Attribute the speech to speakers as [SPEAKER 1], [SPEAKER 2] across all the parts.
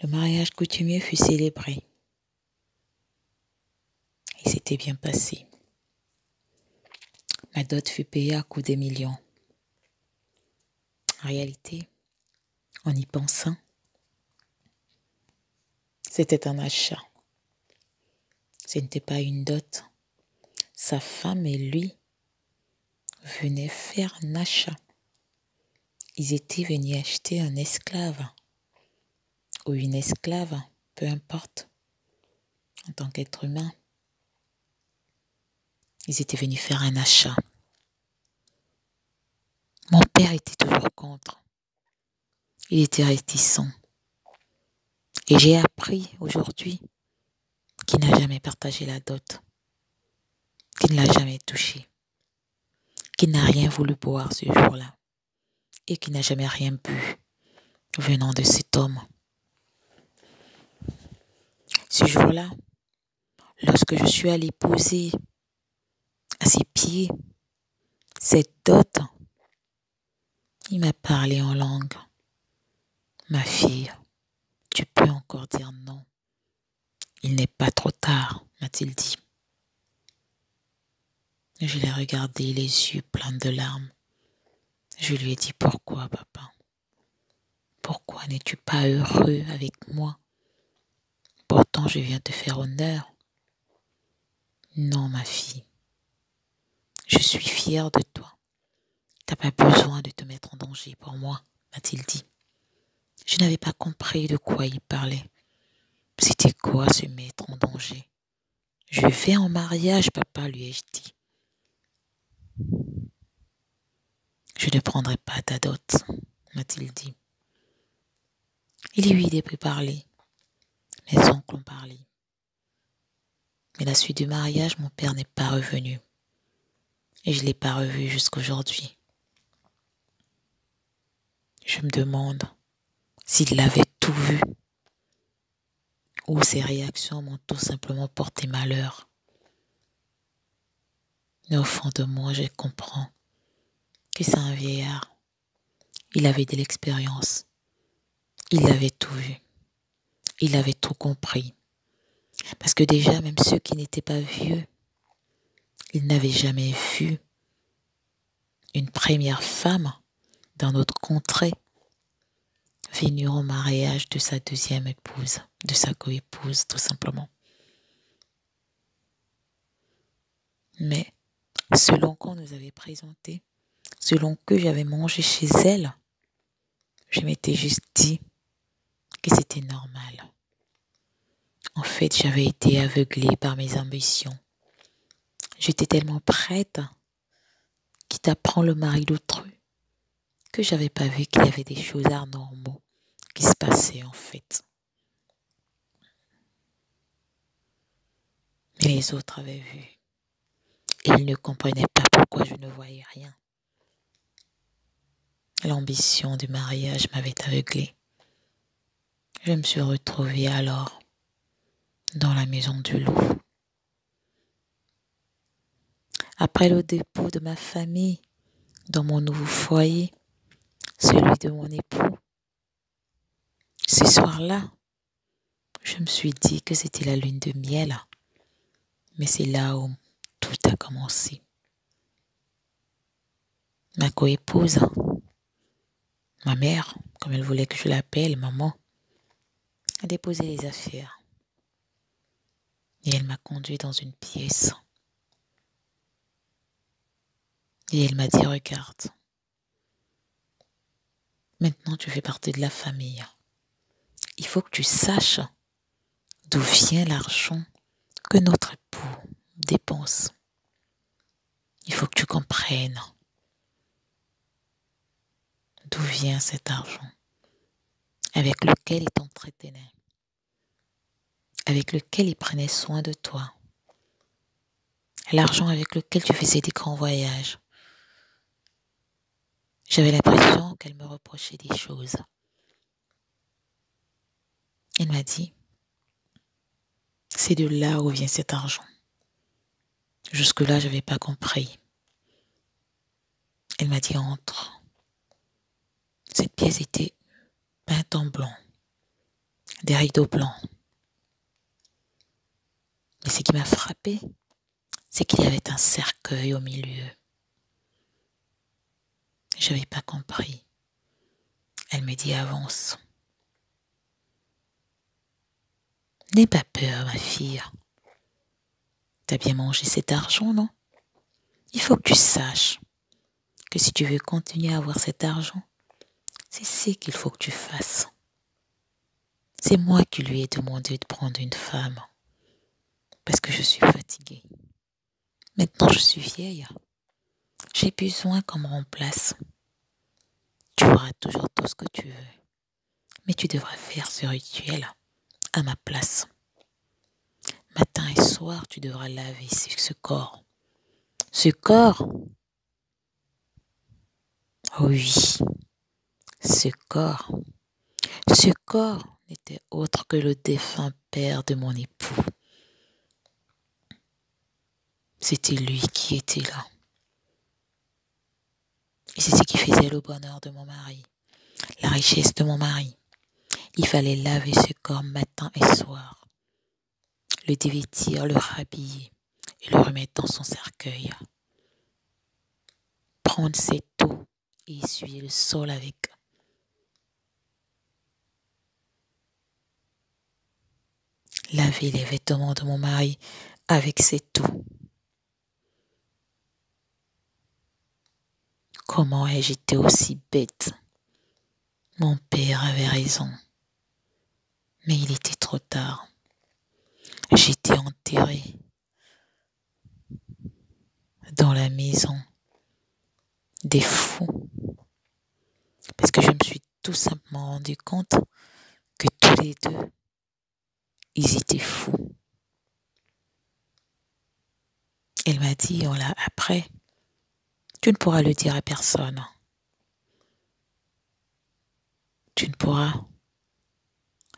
[SPEAKER 1] Le mariage coutumier fut célébré. Il s'était bien passé. Ma dot fut payée à coups de millions. En réalité, en y pensant, c'était un achat. Ce n'était pas une dot. Sa femme et lui venaient faire un achat. Ils étaient venus acheter un esclave ou une esclave, peu importe, en tant qu'être humain. Ils étaient venus faire un achat. Mon père était toujours contre. Il était réticent. Et j'ai appris aujourd'hui qu'il n'a jamais partagé la dot, qu'il ne l'a jamais touchée, qu'il n'a rien voulu boire ce jour-là et qu'il n'a jamais rien bu venant de cet homme. Ce jour-là, lorsque je suis allée poser à ses pieds cette dot, il m'a parlé en langue. Ma fille, tu peux encore dire non. Il n'est pas trop tard, m'a-t-il dit. Je l'ai regardé, les yeux pleins de larmes. Je lui ai dit, pourquoi, papa? Pourquoi n'es-tu pas heureux avec moi? Pourtant, je viens te faire honneur. Non, ma fille, je suis fière de toi. T'as pas besoin de te mettre en danger pour moi, m'a-t-il dit. Je n'avais pas compris de quoi il parlait. C'était quoi se mettre en danger? Je vais en mariage, papa, lui ai-je dit. Je ne prendrai pas ta dot, m'a-t-il dit. Il y eut des pourparlers. Mes oncles ont parlé. Mais la suite du mariage, mon père n'est pas revenu. Et je ne l'ai pas revu jusqu'aujourd'hui. Je me demande s'il avait tout vu ou ses réactions m'ont tout simplement porté malheur. Mais au fond de moi, je comprends que c'est un vieillard. Il avait de l'expérience. Il avait tout vu. Il avait tout compris. Parce que déjà, même ceux qui n'étaient pas vieux, ils n'avaient jamais vu une première femme dans notre contrée venir au mariage de sa deuxième épouse, de sa coépouse, tout simplement. Mais selon qu'on nous avait présenté, selon que j'avais mangé chez elle, je m'étais juste dit que c'était normal. En fait, j'avais été aveuglée par mes ambitions. J'étais tellement prête, quitte à prendre le mari d'autrui, que j'avais pas vu qu'il y avait des choses anormaux qui se passaient en fait. Mais les autres avaient vu. Et ils ne comprenaient pas pourquoi je ne voyais rien. L'ambition du mariage m'avait aveuglée. Je me suis retrouvée alors dans la maison du loup. Après le dépôt de ma famille dans mon nouveau foyer, celui de mon époux, ce soir-là, je me suis dit que c'était la lune de miel. Mais c'est là où tout a commencé. Ma coépouse, ma mère, comme elle voulait que je l'appelle, maman, a déposé les affaires. Et elle m'a conduit dans une pièce. Et elle m'a dit, regarde, maintenant tu fais partie de la famille. Il faut que tu saches d'où vient l'argent que notre époux dépense. Il faut que tu comprennes d'où vient cet argent avec lequel il t'entretenait, avec lequel il prenait soin de toi, l'argent avec lequel tu faisais des grands voyages. J'avais l'impression qu'elle me reprochait des choses. Elle m'a dit, c'est de là où vient cet argent. Jusque-là, je n'avais pas compris. Elle m'a dit, entre. Cette pièce était peinte en blanc. des rideaux blancs. Et ce qui m'a frappé, c'est qu'il y avait un cercueil au milieu. Je n'avais pas compris. Elle me dit avance. N'aie pas peur, ma fille. T'as bien mangé cet argent, non? Il faut que tu saches que si tu veux continuer à avoir cet argent, c'est ce qu'il faut que tu fasses. C'est moi qui lui ai demandé de prendre une femme parce que je suis fatiguée. Maintenant, je suis vieille. J'ai besoin qu'on me remplace. Tu auras toujours tout ce que tu veux, mais tu devras faire ce rituel à ma place. Matin et soir, tu devras laver ce corps. Ce corps, oui, ce corps. Ce corps n'était autre que le défunt père de mon époux. C'était lui qui était là. Et c'est ce qui faisait le bonheur de mon mari, la richesse de mon mari. Il fallait laver ce corps matin et soir, le dévêtir, le rhabiller et le remettre dans son cercueil. Prendre cette eau et essuyer le sol avec. Laver les vêtements de mon mari avec cette eau. Comment ai-je été aussi bête? Mon père avait raison. Mais il était trop tard. J'étais enterrée dans la maison des fous. Parce que je me suis tout simplement rendu compte que tous les deux, ils étaient fous. Elle m'a dit, après, tu ne pourras le dire à personne. Tu ne pourras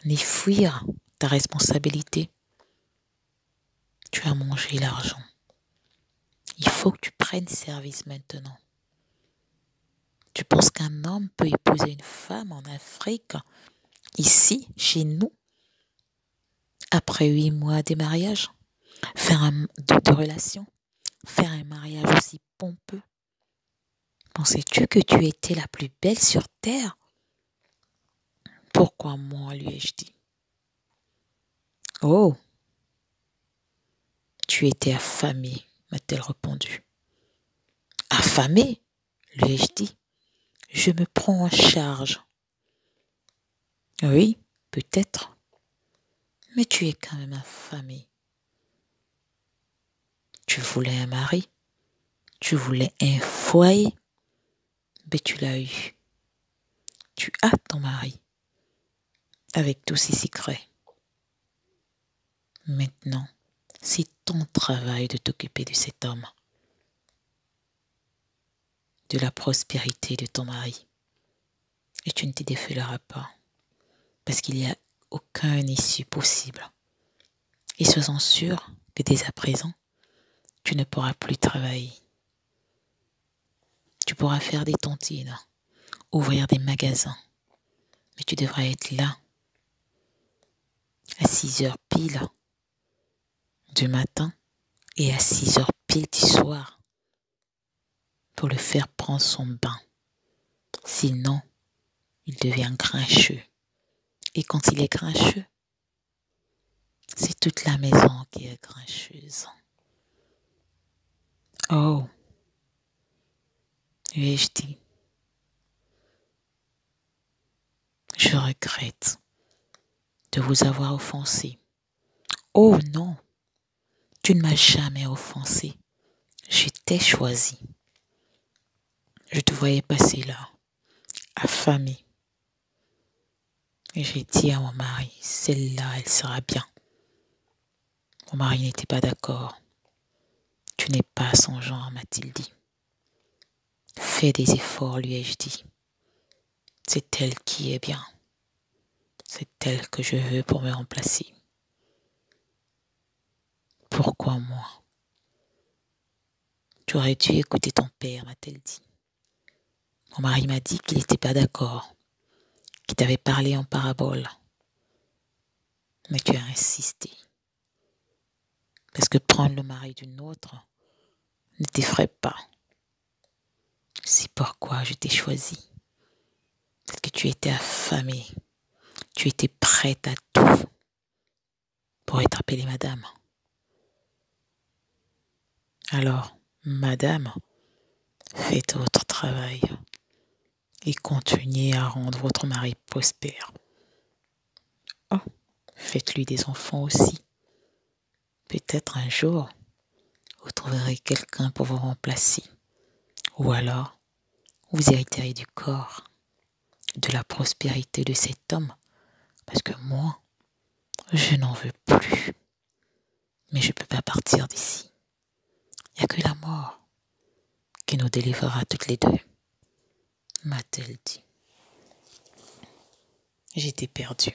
[SPEAKER 1] ni fuir ta responsabilité. Tu as mangé l'argent. Il faut que tu prennes service maintenant. Tu penses qu'un homme peut épouser une femme en Afrique, ici, chez nous, après 8 mois de mariage, faire de relation, faire un mariage aussi pompeux? Pensais-tu que tu étais la plus belle sur terre? Pourquoi moi, lui ai-je dit. Oh, tu étais affamée, m'a-t-elle répondu. Affamée, lui ai-je dit. Je me prends en charge. Oui, peut-être, mais tu es quand même affamée. Tu voulais un mari, tu voulais un foyer, mais tu l'as eu. Tu as ton mari, avec tous ses secrets. Maintenant, c'est ton travail de t'occuper de cet homme, de la prospérité de ton mari. Et tu ne te défileras pas, parce qu'il n'y a aucun issue possible. Et sois-en sûr que dès à présent, tu ne pourras plus travailler. Tu pourras faire des tontines, ouvrir des magasins, mais tu devras être là à 6 heures pile du matin et à 6 heures pile du soir pour le faire prendre son bain. Sinon, il devient grincheux. Et quand il est grincheux, c'est toute la maison qui est grincheuse. Oh, lui ai-je dit, je regrette de vous avoir offensé. Oh non, tu ne m'as jamais offensé. Je t'ai choisi. Je te voyais passer là, affamée. Et j'ai dit à mon mari, celle-là, elle sera bien. Mon mari n'était pas d'accord. Tu n'es pas son genre, m'a-t-il dit. Fais des efforts, lui ai-je dit. C'est elle qui est bien. C'est elle que je veux pour me remplacer. Pourquoi moi? Tu aurais dû écouter ton père, m'a-t-elle dit. Mon mari m'a dit qu'il n'était pas d'accord, qu'il t'avait parlé en parabole. Mais tu as insisté. Parce que prendre le mari d'une autre ne t'effraie pas. C'est pourquoi je t'ai choisi. Parce que tu étais affamée. Tu étais prête à tout pour être appelée madame. Alors, madame, faites votre travail et continuez à rendre votre mari prospère. Oh, faites-lui des enfants aussi. Peut-être un jour, vous trouverez quelqu'un pour vous remplacer. Ou alors, vous hériterez du corps, de la prospérité de cet homme. Parce que moi, je n'en veux plus. Mais je ne peux pas partir d'ici. Il n'y a que la mort qui nous délivrera toutes les deux, m'a-t-elle dit. J'étais perdue.